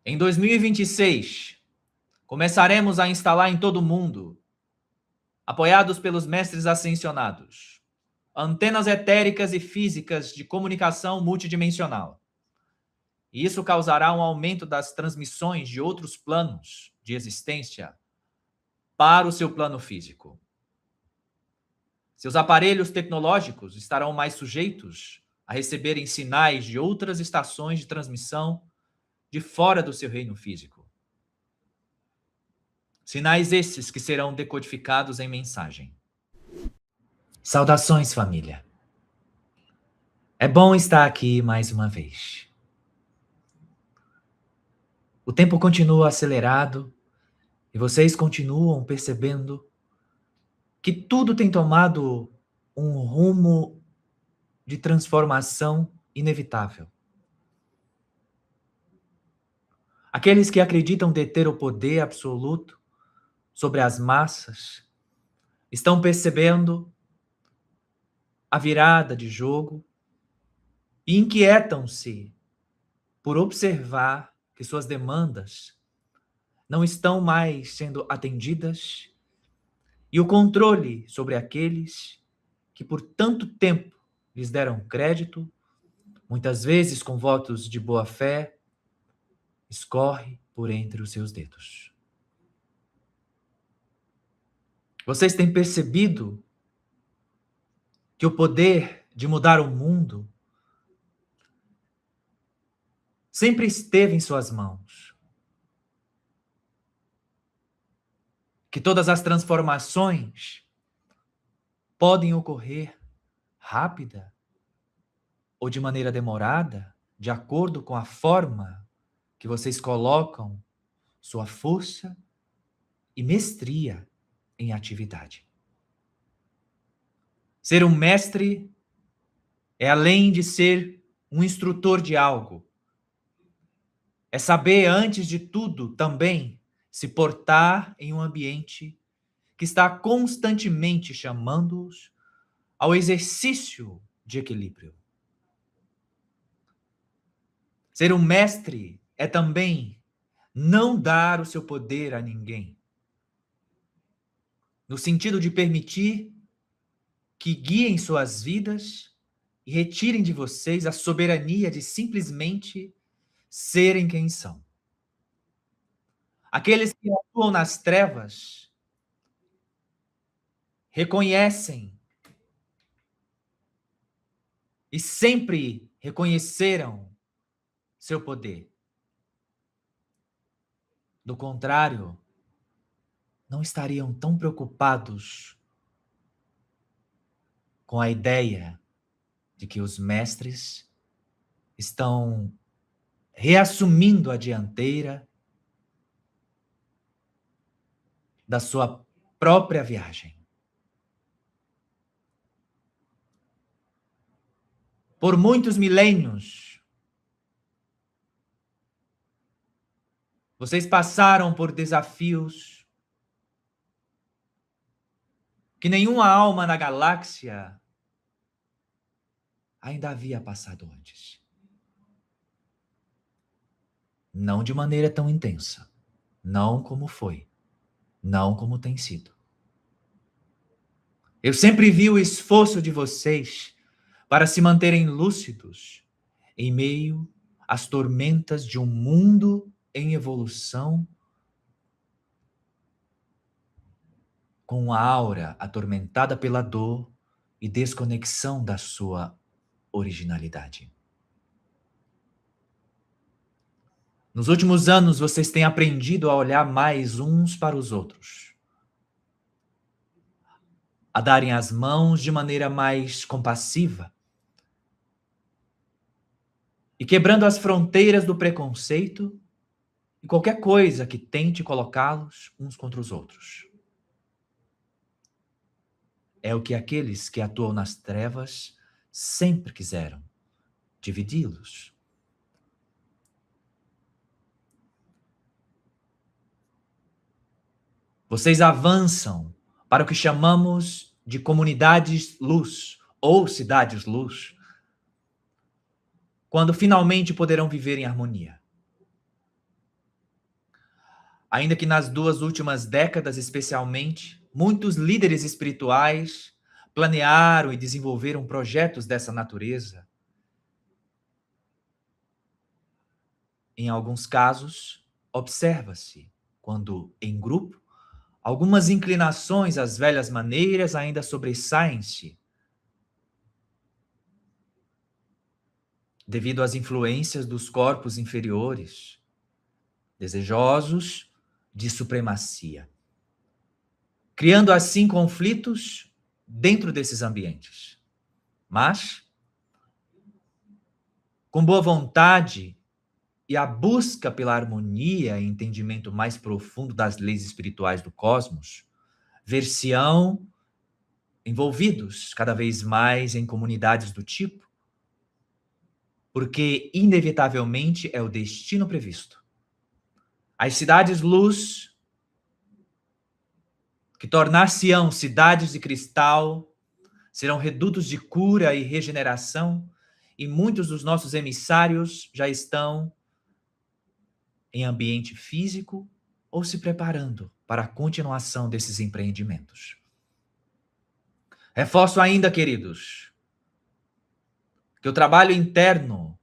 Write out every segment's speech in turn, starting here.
Em 2026, começaremos a instalar em todo o mundo, apoiados pelos mestres ascensionados, antenas etéricas e físicas de comunicação multidimensional. E isso causará um aumento das transmissões de outros planos de existência para o seu plano físico. Seus aparelhos tecnológicos estarão mais sujeitos a receberem sinais de outras estações de transmissão de fora do seu reino físico. Sinais esses que serão decodificados em mensagem. Saudações, família. É bom estar aqui mais uma vez. O tempo continua acelerado e vocês continuam percebendo que tudo tem tomado um rumo de transformação inevitável. Aqueles que acreditam deter o poder absoluto sobre as massas estão percebendo a virada de jogo e inquietam-se por observar que suas demandas não estão mais sendo atendidas e o controle sobre aqueles que por tanto tempo lhes deram crédito, muitas vezes com votos de boa-fé, escorre por entre os seus dedos. Vocês têm percebido que o poder de mudar o mundo sempre esteve em suas mãos. Que todas as transformações podem ocorrer rápida ou de maneira demorada, de acordo com a forma que vocês colocam sua força e mestria em atividade. Ser um mestre é além de ser um instrutor de algo. É saber, antes de tudo, também se portar em um ambiente que está constantemente chamando-os ao exercício de equilíbrio. Ser um mestre é também não dar o seu poder a ninguém, no sentido de permitir que guiem suas vidas e retirem de vocês a soberania de simplesmente serem quem são. Aqueles que atuam nas trevas reconhecem e sempre reconheceram seu poder. Do contrário, não estariam tão preocupados com a ideia de que os mestres estão reassumindo a dianteira da sua própria viagem. Por muitos milênios, vocês passaram por desafios que nenhuma alma na galáxia ainda havia passado antes. Não de maneira tão intensa, não como foi, não como tem sido. Eu sempre vi o esforço de vocês para se manterem lúcidos em meio às tormentas de um mundo em evolução, com a aura atormentada pela dor e desconexão da sua originalidade. Nos últimos anos, vocês têm aprendido a olhar mais uns para os outros, a darem as mãos de maneira mais compassiva e quebrando as fronteiras do preconceito e qualquer coisa que tente colocá-los uns contra os outros. É o que aqueles que atuam nas trevas sempre quiseram, dividi-los. Vocês avançam para o que chamamos de comunidades luz ou cidades luz, quando finalmente poderão viver em harmonia. Ainda que nas 2 últimas décadas, especialmente, muitos líderes espirituais planearam e desenvolveram projetos dessa natureza. Em alguns casos, observa-se, quando em grupo, algumas inclinações às velhas maneiras ainda sobressaem-se devido às influências dos corpos inferiores, desejosos de supremacia, criando assim conflitos dentro desses ambientes. Mas, com boa vontade e a busca pela harmonia e entendimento mais profundo das leis espirituais do cosmos, ver-se-ão envolvidos cada vez mais em comunidades do tipo, porque inevitavelmente é o destino previsto. As cidades-luz, que tornar-se-ão cidades de cristal, serão redutos de cura e regeneração, e muitos dos nossos emissários já estão em ambiente físico ou se preparando para a continuação desses empreendimentos. Reforço ainda, queridos, que o trabalho interno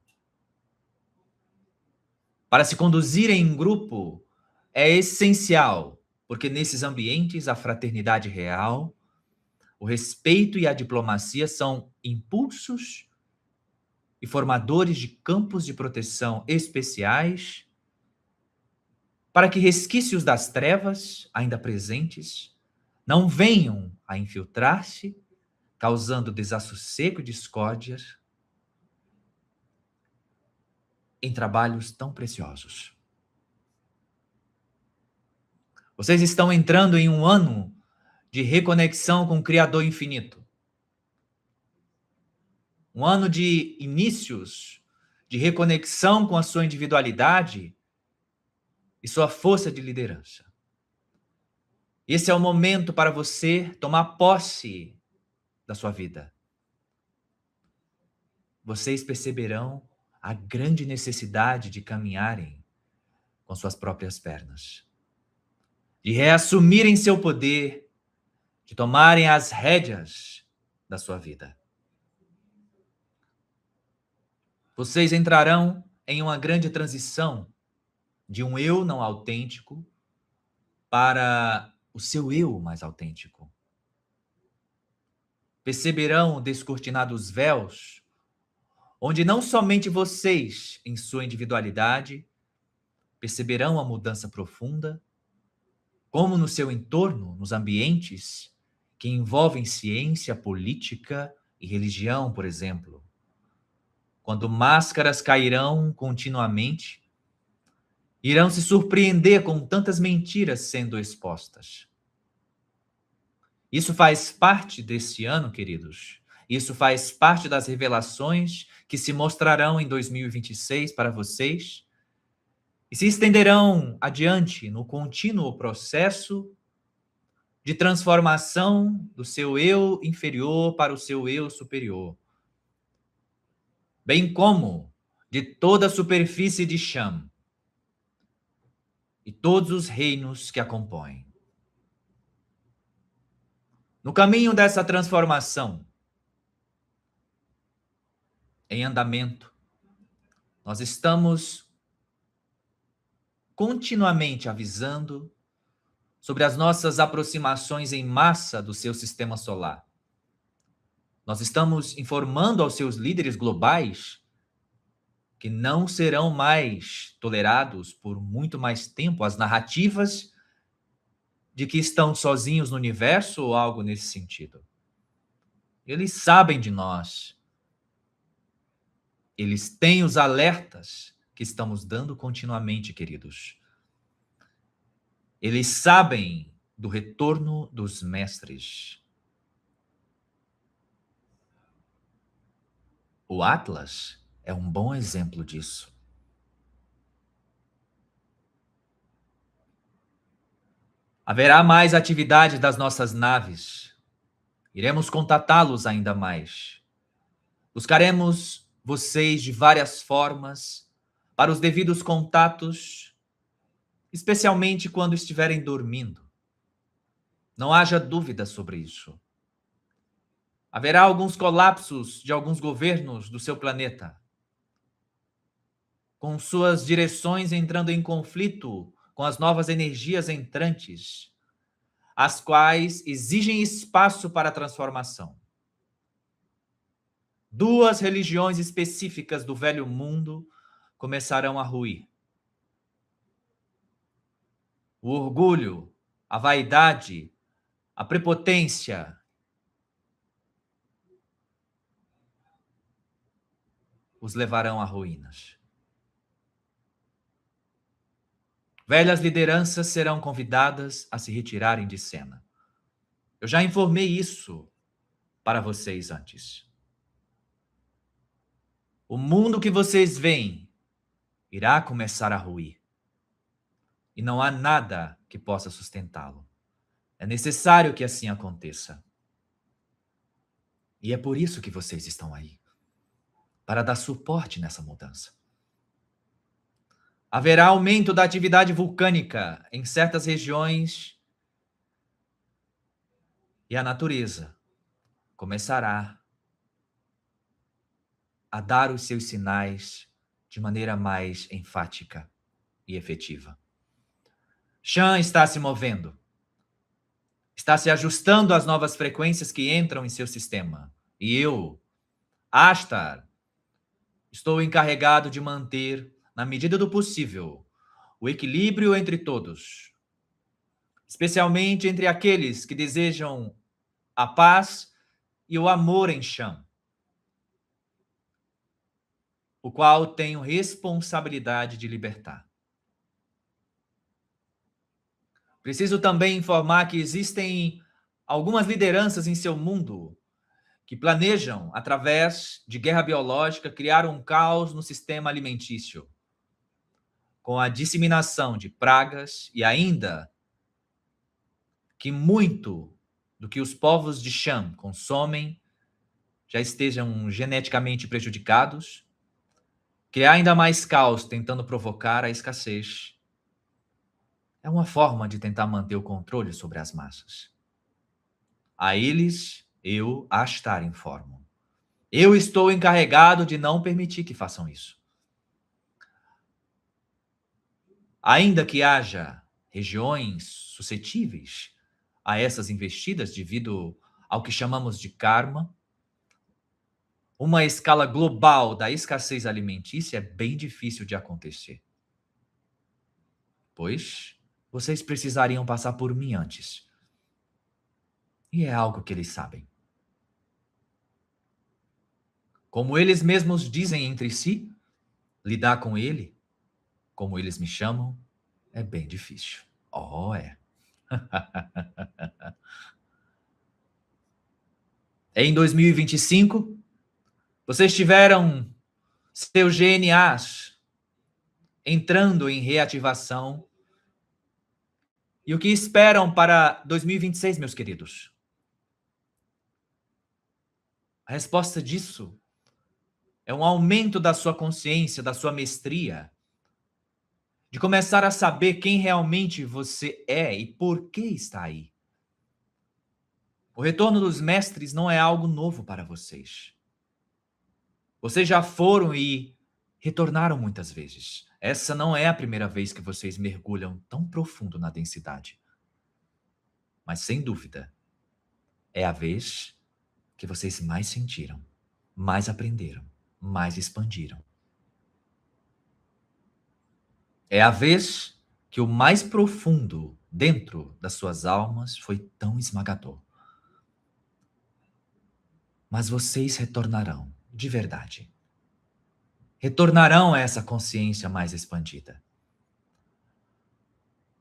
para se conduzir em grupo é essencial, porque nesses ambientes a fraternidade real, o respeito e a diplomacia são impulsos e formadores de campos de proteção especiais para que resquícios das trevas ainda presentes não venham a infiltrar-se, causando desassossego e discórdias em trabalhos tão preciosos. Vocês estão entrando em um ano de reconexão com o Criador infinito. Um ano de inícios, de reconexão com a sua individualidade e sua força de liderança. Esse é o momento para você tomar posse da sua vida. Vocês perceberão a grande necessidade de caminharem com suas próprias pernas, de reassumirem seu poder, de tomarem as rédeas da sua vida. Vocês entrarão em uma grande transição de um eu não autêntico para o seu eu mais autêntico. Perceberão descortinados véus, onde não somente vocês, em sua individualidade, perceberão a mudança profunda, como no seu entorno, nos ambientes que envolvem ciência, política e religião, por exemplo. Quando máscaras cairão continuamente, irão se surpreender com tantas mentiras sendo expostas. Isso faz parte desse ano, queridos. Isso faz parte das revelações que se mostrarão em 2026 para vocês e se estenderão adiante no contínuo processo de transformação do seu eu inferior para o seu eu superior, bem como de toda a superfície de Cham e todos os reinos que a compõem. No caminho dessa transformação, em andamento, nós estamos continuamente avisando sobre as nossas aproximações em massa do seu sistema solar. Nós estamos informando aos seus líderes globais que não serão mais tolerados por muito mais tempo as narrativas de que estão sozinhos no universo ou algo nesse sentido. Eles sabem de nós. Eles têm os alertas que estamos dando continuamente, queridos. Eles sabem do retorno dos mestres. O Atlas é um bom exemplo disso. Haverá mais atividade das nossas naves. Iremos contatá-los ainda mais. Buscaremos vocês de várias formas para os devidos contatos especialmente quando estiverem dormindo. Não haja dúvida sobre isso. Haverá alguns colapsos de alguns governos do seu planeta, com suas direções entrando em conflito com as novas energias entrantes, as quais exigem espaço para a transformação. Duas religiões específicas do velho mundo começarão a ruir. O orgulho, a vaidade, a prepotência os levarão a ruínas. Velhas lideranças serão convidadas a se retirarem de cena. Eu já informei isso para vocês antes. O mundo que vocês veem irá começar a ruir. E não há nada que possa sustentá-lo. É necessário que assim aconteça. E é por isso que vocês estão aí, para dar suporte nessa mudança. Haverá aumento da atividade vulcânica em certas regiões e a natureza começará a dar os seus sinais de maneira mais enfática e efetiva. Shan está se movendo. Está se ajustando às novas frequências que entram em seu sistema. E eu, Ashtar, estou encarregado de manter, na medida do possível, o equilíbrio entre todos, especialmente entre aqueles que desejam a paz e o amor em Shan, o qual tenho responsabilidade de libertar. Preciso também informar que existem algumas lideranças em seu mundo que planejam, através de guerra biológica, criar um caos no sistema alimentício, com a disseminação de pragas e ainda que muito do que os povos de Shan consomem já estejam geneticamente prejudicados, criar ainda mais caos tentando provocar a escassez. É uma forma de tentar manter o controle sobre as massas. A eles, eu, Ashtar, informo. Eu estou encarregado de não permitir que façam isso. Ainda que haja regiões suscetíveis a essas investidas devido ao que chamamos de karma, uma escala global da escassez alimentícia é bem difícil de acontecer. Pois vocês precisariam passar por mim antes. E é algo que eles sabem. Como eles mesmos dizem entre si, lidar com ele, como eles me chamam, é bem difícil. Oh, é. Em 2025, vocês tiveram seus GNAs entrando em reativação. E o que esperam para 2026, meus queridos? A resposta disso é um aumento da sua consciência, da sua mestria, de começar a saber quem realmente você é e por que está aí. O retorno dos mestres não é algo novo para vocês. Vocês já foram e retornaram muitas vezes. Essa não é a primeira vez que vocês mergulham tão profundo na densidade. Mas, sem dúvida, é a vez que vocês mais sentiram, mais aprenderam, mais expandiram. É a vez que o mais profundo dentro das suas almas foi tão esmagador. Mas vocês retornarão, de verdade. Retornarão a essa consciência mais expandida.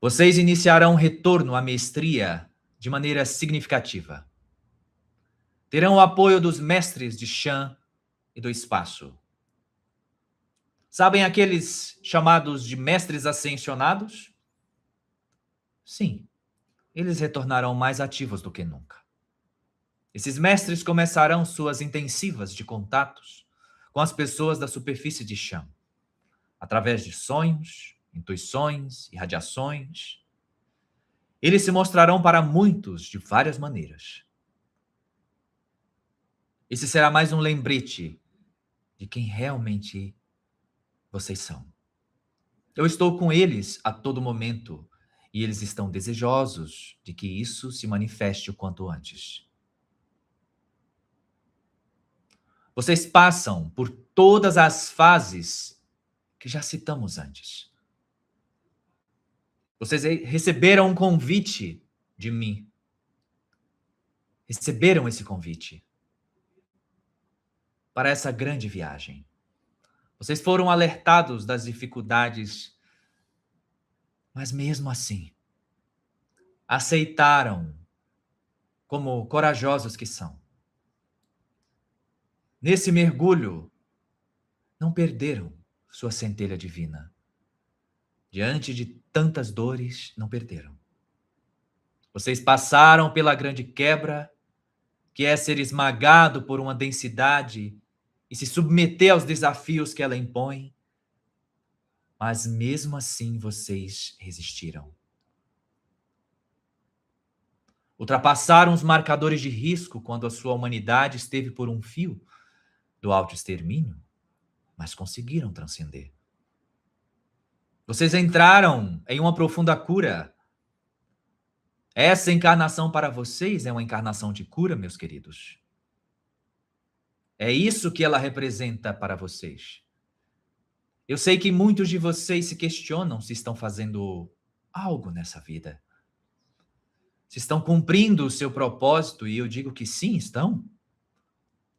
Vocês iniciarão um retorno à mestria de maneira significativa. Terão o apoio dos mestres de Shan e do espaço. Sabem aqueles chamados de mestres ascensionados? Sim, eles retornarão mais ativos do que nunca. Esses mestres começarão suas intensivas de contatos com as pessoas da superfície de Shan, através de sonhos, intuições, irradiações. Eles se mostrarão para muitos de várias maneiras. Esse será mais um lembrete de quem realmente vocês são. Eu estou com eles a todo momento e eles estão desejosos de que isso se manifeste o quanto antes. Vocês passam por todas as fases que já citamos antes. Vocês receberam um convite de mim. Receberam esse convite para essa grande viagem. Vocês foram alertados das dificuldades, mas mesmo assim, aceitaram como corajosos que são. Nesse mergulho, não perderam sua centelha divina. Diante de tantas dores, não perderam. Vocês passaram pela grande quebra, que é ser esmagado por uma densidade e se submeter aos desafios que ela impõe, mas mesmo assim vocês resistiram. Ultrapassaram os marcadores de risco quando a sua humanidade esteve por um fio do autoextermínio, mas conseguiram transcender. Vocês entraram em uma profunda cura. Essa encarnação para vocês é uma encarnação de cura, meus queridos. É isso que ela representa para vocês. Eu sei que muitos de vocês se questionam se estão fazendo algo nessa vida. Se estão cumprindo o seu propósito, e eu digo que sim, estão.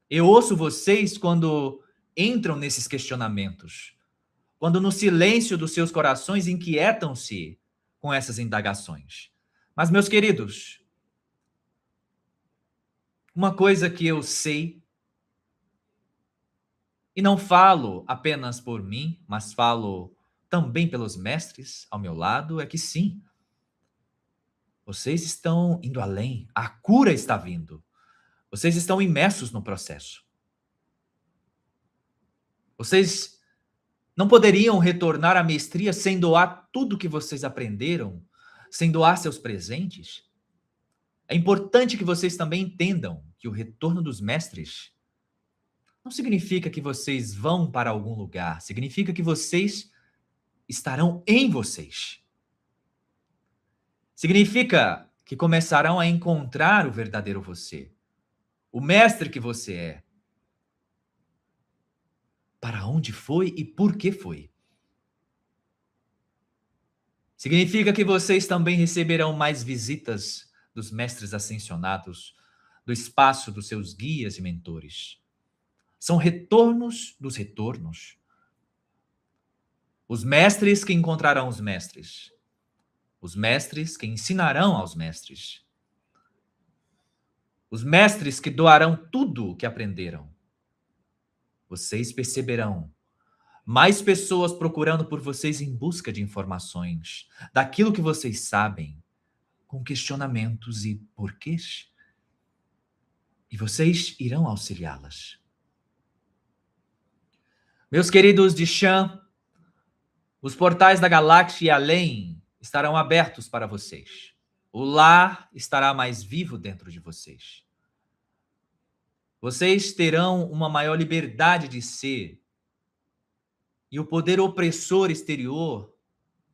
Eu ouço vocês quando entram nesses questionamentos, quando no silêncio dos seus corações inquietam-se com essas indagações. Mas, meus queridos, uma coisa que eu sei, e não falo apenas por mim, mas falo também pelos mestres ao meu lado, é que sim, vocês estão indo além, a cura está vindo. Vocês estão imersos no processo. Vocês não poderiam retornar à mestria sem doar tudo que vocês aprenderam, sem doar seus presentes? É importante que vocês também entendam que o retorno dos mestres não significa que vocês vão para algum lugar, significa que vocês estarão em vocês. Significa que começarão a encontrar o verdadeiro você, o mestre que você é. Para onde foi e por que foi. Significa que vocês também receberão mais visitas dos mestres ascensionados, do espaço dos seus guias e mentores. São retornos dos retornos. Os mestres que encontrarão os mestres. Os mestres que ensinarão aos mestres. Os mestres que doarão tudo o que aprenderam. Vocês perceberão mais pessoas procurando por vocês em busca de informações, daquilo que vocês sabem, com questionamentos e porquês. E vocês irão auxiliá-las. Meus queridos de Shan, os portais da galáxia e além estarão abertos para vocês. O lar estará mais vivo dentro de vocês. Vocês terão uma maior liberdade de ser. E o poder opressor exterior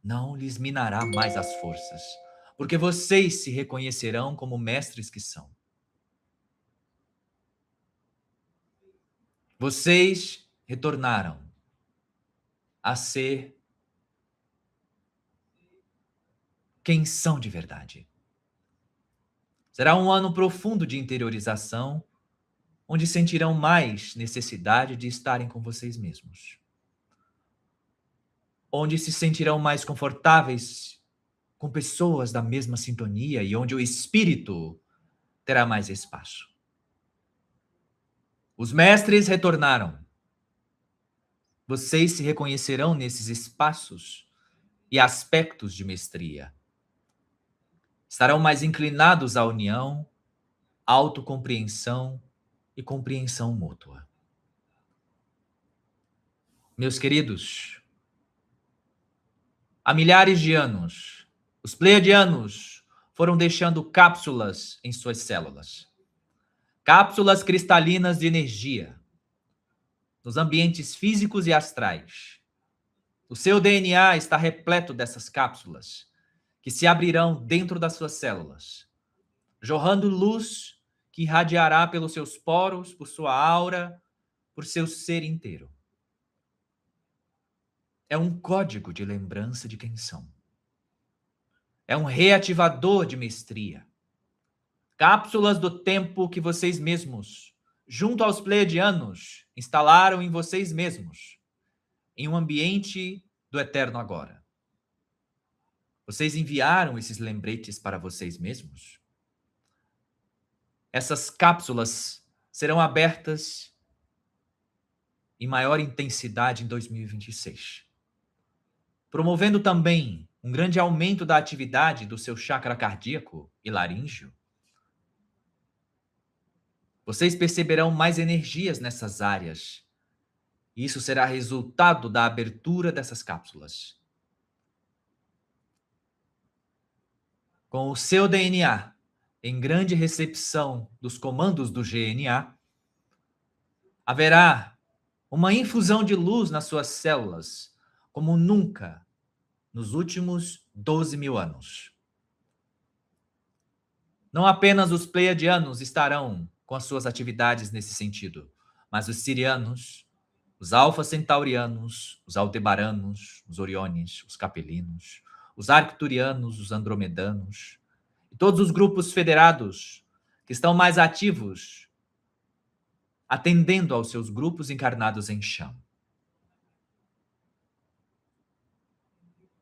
não lhes minará mais as forças, porque vocês se reconhecerão como mestres que são. Vocês retornaram a ser quem são de verdade. Será um ano profundo de interiorização, onde sentirão mais necessidade de estarem com vocês mesmos. Onde se sentirão mais confortáveis com pessoas da mesma sintonia e onde o espírito terá mais espaço. Os mestres retornaram. Vocês se reconhecerão nesses espaços e aspectos de mestria. Estarão mais inclinados à união, autocompreensão e compreensão mútua. Meus queridos, Há milhares de anos, os pleiadianos foram deixando cápsulas em suas células. Cápsulas cristalinas de energia nos ambientes físicos e astrais. O seu DNA está repleto dessas cápsulas que se abrirão dentro das suas células, jorrando luz que irradiará pelos seus poros, por sua aura, por seu ser inteiro. É um código de lembrança de quem são. É um reativador de mestria. Cápsulas do tempo que vocês mesmos, junto aos pleiadianos, instalaram em vocês mesmos, em um ambiente do eterno agora. Vocês enviaram esses lembretes para vocês mesmos? Essas cápsulas serão abertas em maior intensidade em 2026, promovendo também um grande aumento da atividade do seu chakra cardíaco e laríngeo. Vocês perceberão mais energias nessas áreas. Isso será resultado da abertura dessas cápsulas. Com o seu DNA em grande recepção dos comandos do GNA, haverá uma infusão de luz nas suas células, como nunca nos últimos 12.000 anos. Não apenas os pleiadianos estarão com as suas atividades nesse sentido, mas os sirianos, os alfa-centaurianos, os aldebaranos, os oriones, os capelinos, os arcturianos, os andromedanos, e todos os grupos federados que estão mais ativos, atendendo aos seus grupos encarnados em chão.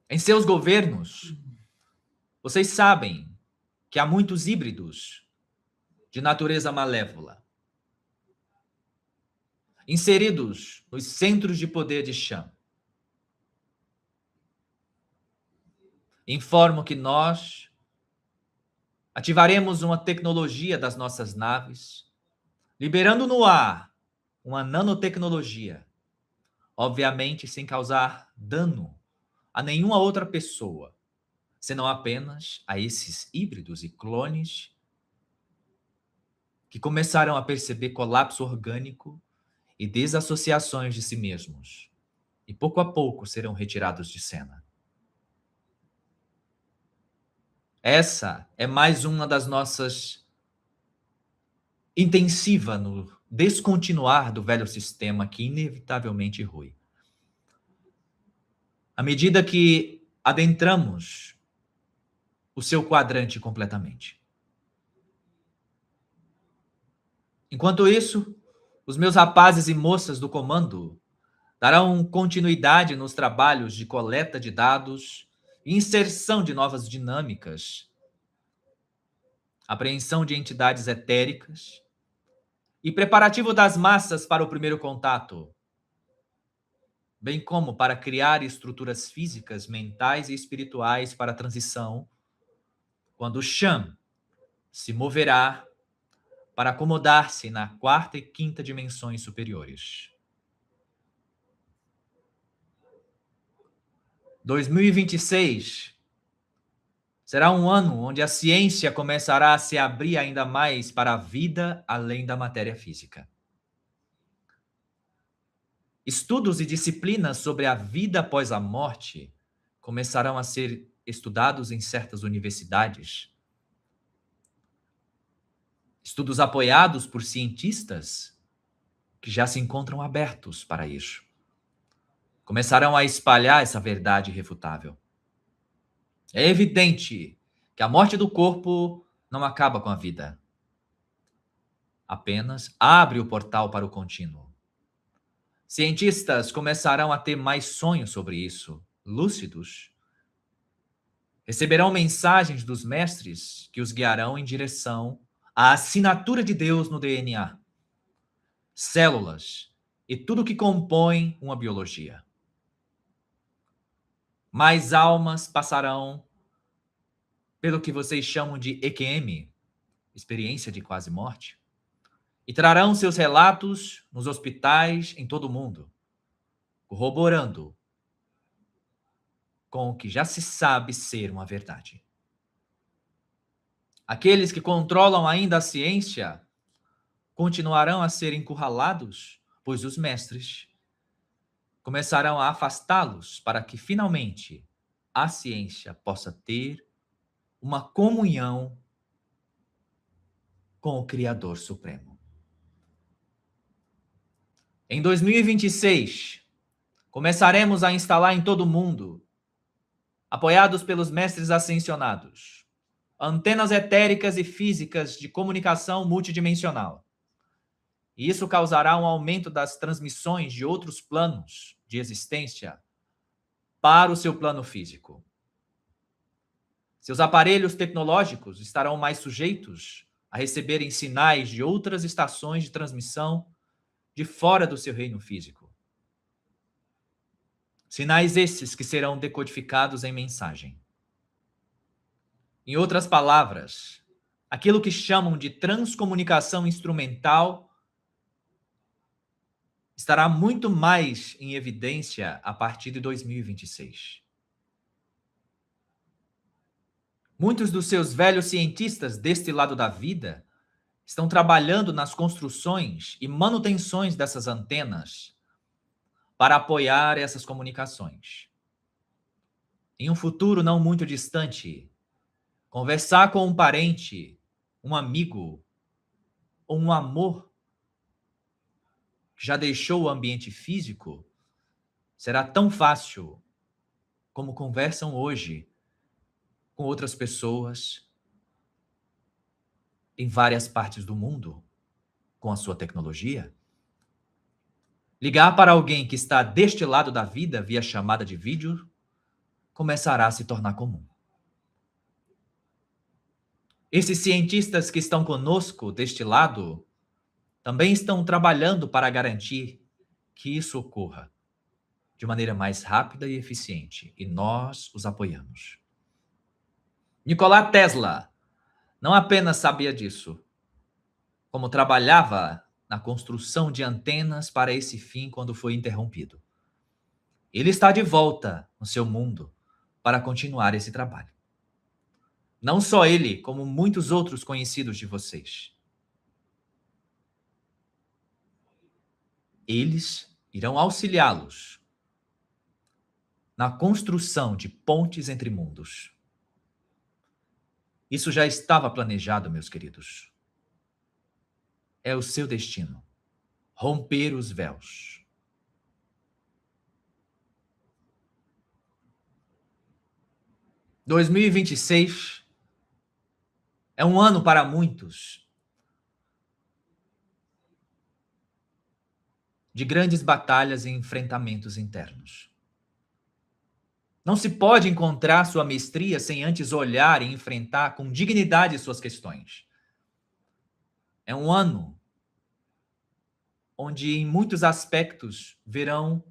Em seus governos, vocês sabem que há muitos híbridos de natureza malévola, inseridos nos centros de poder de chão. Informo que nós ativaremos uma tecnologia das nossas naves, liberando no ar uma nanotecnologia, obviamente sem causar dano a nenhuma outra pessoa, senão apenas a esses híbridos e clones que começaram a perceber colapso orgânico e desassociações de si mesmos, e pouco a pouco serão retirados de cena. Essa é mais uma das nossas intensiva no descontinuar do velho sistema que inevitavelmente rui. À medida que adentramos o seu quadrante completamente. Enquanto isso, os meus rapazes e moças do comando darão continuidade nos trabalhos de coleta de dados e inserção de novas dinâmicas, apreensão de entidades etéricas e preparativo das massas para o primeiro contato, bem como para criar estruturas físicas, mentais e espirituais para a transição, quando o Shan se moverá para acomodar-se na quarta e quinta dimensões superiores. 2026 será um ano onde a ciência começará a se abrir ainda mais para a vida além da matéria física. Estudos e disciplinas sobre a vida após a morte começarão a ser estudados em certas universidades. Estudos apoiados por cientistas que já se encontram abertos para isso. Começarão a espalhar essa verdade irrefutável. É evidente que a morte do corpo não acaba com a vida. Apenas abre o portal para o contínuo. Cientistas começarão a ter mais sonhos sobre isso, lúcidos. Receberão mensagens dos mestres que os guiarão em direção à assinatura de Deus no DNA, células e tudo que compõe uma biologia. Mais almas passarão pelo que vocês chamam de EQM, experiência de quase morte, e trarão seus relatos nos hospitais em todo o mundo, corroborando com o que já se sabe ser uma verdade. Aqueles que controlam ainda a ciência continuarão a ser encurralados, pois os mestres começarão a afastá-los para que finalmente a ciência possa ter uma comunhão com o Criador Supremo. Em 2026, começaremos a instalar em todo o mundo, apoiados pelos mestres ascensionados, antenas etéricas e físicas de comunicação multidimensional. E isso causará um aumento das transmissões de outros planos de existência para o seu plano físico. Seus aparelhos tecnológicos estarão mais sujeitos a receberem sinais de outras estações de transmissão de fora do seu reino físico. Sinais esses que serão decodificados em mensagem. Em outras palavras, aquilo que chamam de transcomunicação instrumental estará muito mais em evidência a partir de 2026. Muitos dos seus velhos cientistas deste lado da vida estão trabalhando nas construções e manutenções dessas antenas para apoiar essas comunicações. Em um futuro não muito distante, conversar com um parente, um amigo ou um amor que já deixou o ambiente físico será tão fácil como conversam hoje com outras pessoas em várias partes do mundo com a sua tecnologia. Ligar para alguém que está deste lado da vida via chamada de vídeo começará a se tornar comum. Esses cientistas que estão conosco deste lado também estão trabalhando para garantir que isso ocorra de maneira mais rápida e eficiente, e nós os apoiamos. Nikola Tesla não apenas sabia disso, como trabalhava na construção de antenas para esse fim quando foi interrompido. Ele está de volta no seu mundo para continuar esse trabalho. Não só ele, como muitos outros conhecidos de vocês. Eles irão auxiliá-los na construção de pontes entre mundos. Isso já estava planejado, meus queridos. É o seu destino. Romper os véus. Em 2026 é um ano para muitos de grandes batalhas e enfrentamentos internos. Não se pode encontrar sua mestria sem antes olhar e enfrentar com dignidade suas questões. É um ano onde, em muitos aspectos, verão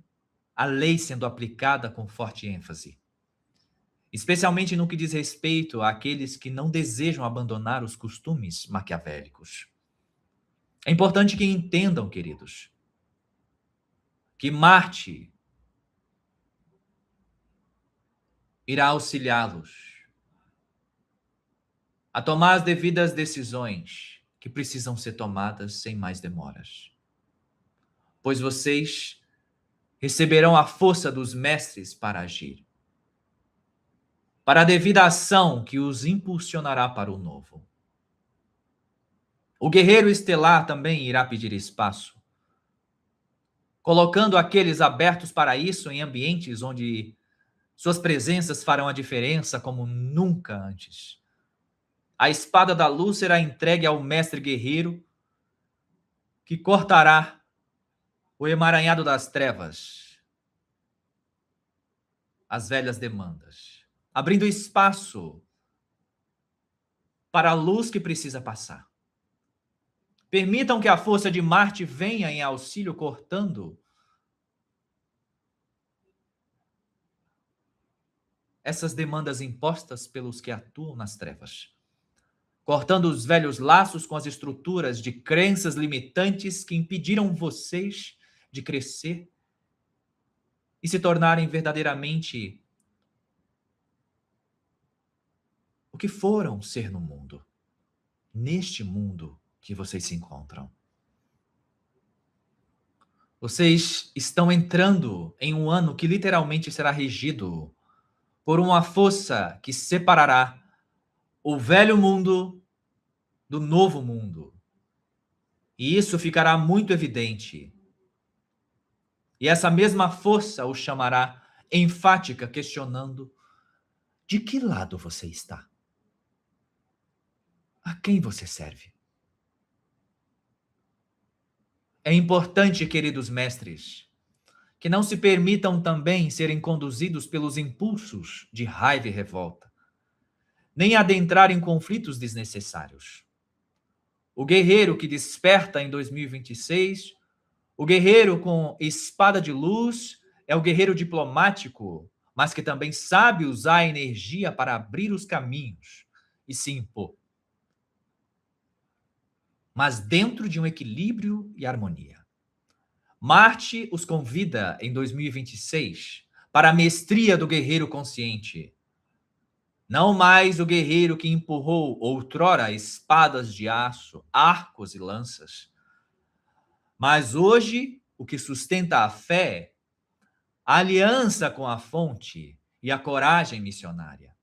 a lei sendo aplicada com forte ênfase. Especialmente no que diz respeito àqueles que não desejam abandonar os costumes maquiavélicos. É importante que entendam, queridos, que Marte irá auxiliá-los a tomar as devidas decisões que precisam ser tomadas sem mais demoras. Pois vocês receberão a força dos mestres para agir, para a devida ação que os impulsionará para o novo. O guerreiro estelar também irá pedir espaço, colocando aqueles abertos para isso em ambientes onde suas presenças farão a diferença como nunca antes. A espada da luz será entregue ao mestre guerreiro, que cortará o emaranhado das trevas, as velhas demandas, abrindo espaço para a luz que precisa passar. Permitam que a força de Marte venha em auxílio, cortando essas demandas impostas pelos que atuam nas trevas, cortando os velhos laços com as estruturas de crenças limitantes que impediram vocês de crescer e se tornarem verdadeiramente o que foram ser no mundo, neste mundo que vocês se encontram. Vocês estão entrando em um ano que literalmente será regido por uma força que separará o velho mundo do novo mundo. E isso ficará muito evidente. E essa mesma força o chamará enfática, questionando: de que lado você está? A quem você serve? É importante, queridos mestres, que não se permitam também serem conduzidos pelos impulsos de raiva e revolta, nem adentrar em conflitos desnecessários. O guerreiro que desperta em 2026, o guerreiro com espada de luz, é o guerreiro diplomático, mas que também sabe usar a energia para abrir os caminhos e se impor. Mas dentro de um equilíbrio e harmonia. Marte os convida em 2026 para a mestria do guerreiro consciente. Não mais o guerreiro que empurrou outrora espadas de aço, arcos e lanças, mas hoje o que sustenta a fé, a aliança com a fonte e a coragem missionária.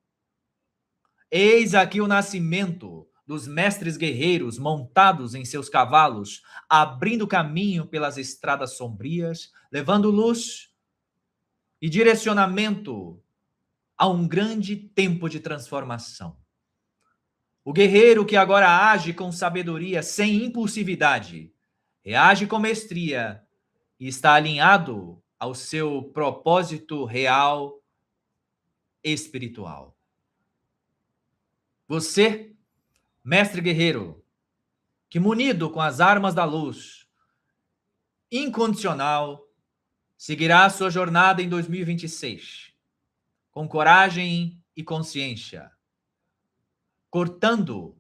Eis aqui o nascimento dos mestres guerreiros montados em seus cavalos, abrindo caminho pelas estradas sombrias, levando luz e direcionamento a um grande tempo de transformação. O guerreiro que agora age com sabedoria, sem impulsividade, reage com mestria e está alinhado ao seu propósito real espiritual. Você, mestre guerreiro, que munido com as armas da luz, incondicional, seguirá a sua jornada em 2026, com coragem e consciência, cortando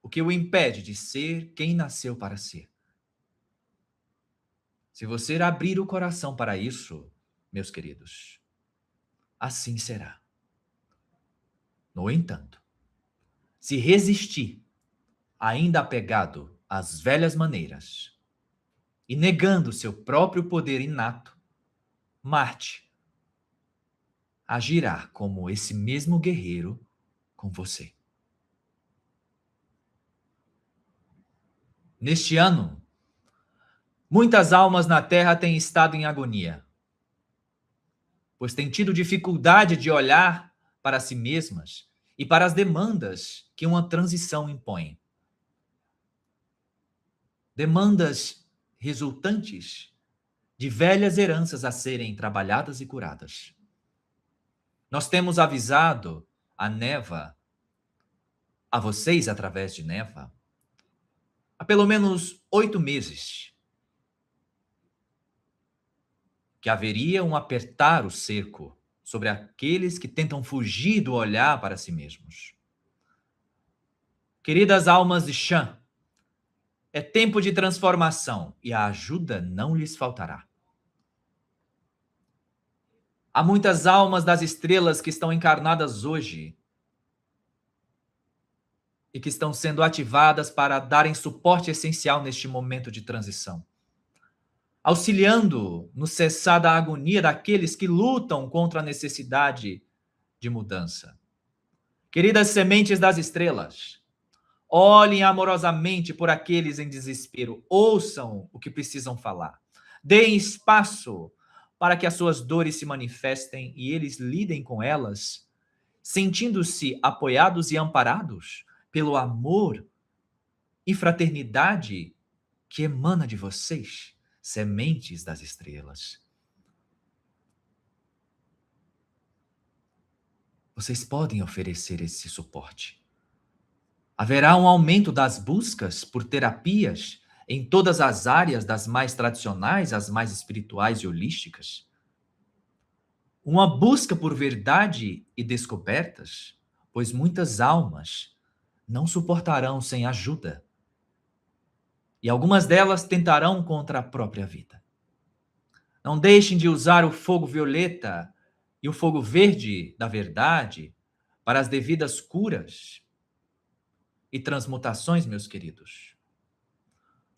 o que o impede de ser quem nasceu para ser. Se você abrir o coração para isso, meus queridos, assim será. No entanto, se resistir, ainda apegado às velhas maneiras e negando seu próprio poder inato, Marte agirá como esse mesmo guerreiro com você. Neste ano, muitas almas na Terra têm estado em agonia, pois têm tido dificuldade de olhar para si mesmas e para as demandas que uma transição impõe. Demandas resultantes de velhas heranças a serem trabalhadas e curadas. Nós temos avisado a Neva, a vocês através de Neva, há pelo menos 8 meses, que haveria um apertar o cerco sobre aqueles que tentam fugir do olhar para si mesmos. Queridas almas de Shan, é tempo de transformação e a ajuda não lhes faltará. Há muitas almas das estrelas que estão encarnadas hoje e que estão sendo ativadas para darem suporte essencial neste momento de transição, auxiliando no cessar da agonia daqueles que lutam contra a necessidade de mudança. Queridas sementes das estrelas, olhem amorosamente por aqueles em desespero, ouçam o que precisam falar, deem espaço para que as suas dores se manifestem e eles lidem com elas, sentindo-se apoiados e amparados pelo amor e fraternidade que emana de vocês, sementes das estrelas. Vocês podem oferecer esse suporte. Haverá um aumento das buscas por terapias em todas as áreas, das mais tradicionais às mais espirituais e holísticas. Uma busca por verdade e descobertas, pois muitas almas não suportarão sem ajuda. E algumas delas tentarão contra a própria vida. Não deixem de usar o fogo violeta e o fogo verde da verdade para as devidas curas e transmutações, meus queridos.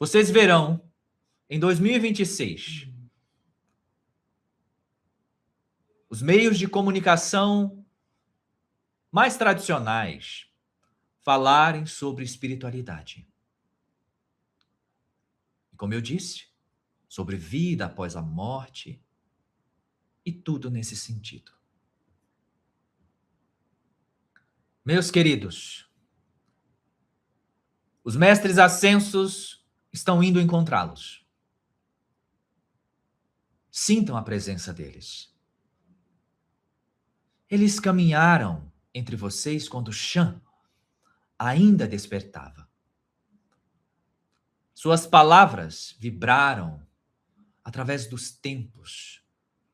Vocês verão, em 2026, os meios de comunicação mais tradicionais falarem sobre espiritualidade. E como eu disse, sobre vida após a morte e tudo nesse sentido. Meus queridos, os mestres ascensos estão indo encontrá-los. Sintam a presença deles. Eles caminharam entre vocês quando Shan ainda despertava. Suas palavras vibraram através dos tempos,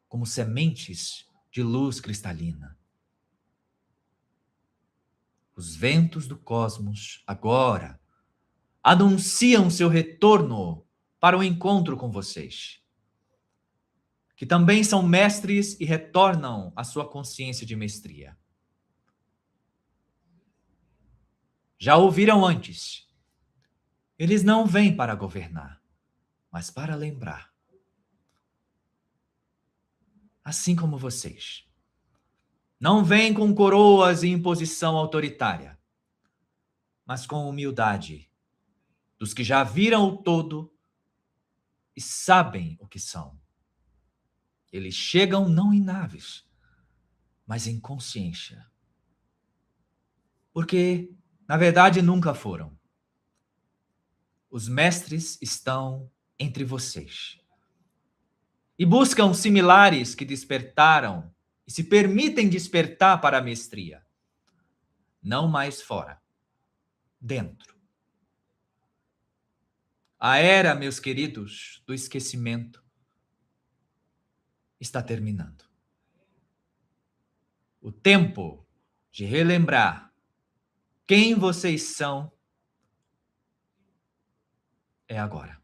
como sementes de luz cristalina. Os ventos do cosmos agora anunciam seu retorno para o encontro com vocês, que também são mestres e retornam à sua consciência de mestria. Já ouviram antes. Eles não vêm para governar, mas para lembrar. Assim como vocês. Não vêm com coroas e imposição autoritária, mas com humildade dos que já viram o todo e sabem o que são. Eles chegam não em naves, mas em consciência. Porque, na verdade, nunca foram. Os mestres estão entre vocês. E buscam similares que despertaram e se permitem despertar para a mestria. Não mais fora, dentro. A era, meus queridos, do esquecimento está terminando. O tempo de relembrar quem vocês são é agora.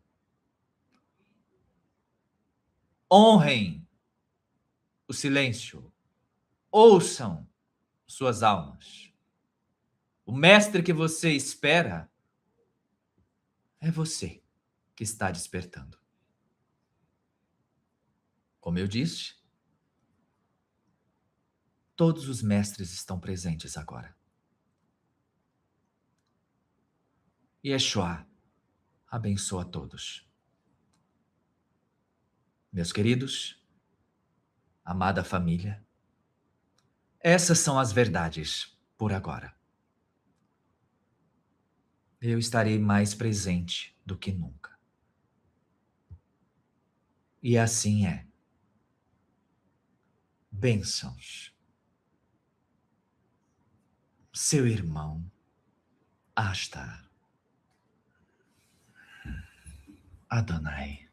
Honrem o silêncio. Ouçam suas almas. O mestre que você espera é você que está despertando. Como eu disse, todos os mestres estão presentes agora. Yeshua abençoa a todos. Meus queridos, amada família, essas são as verdades por agora. Eu estarei mais presente do que nunca. E assim é. Bênçãos. Seu irmão Ashtar Adonai.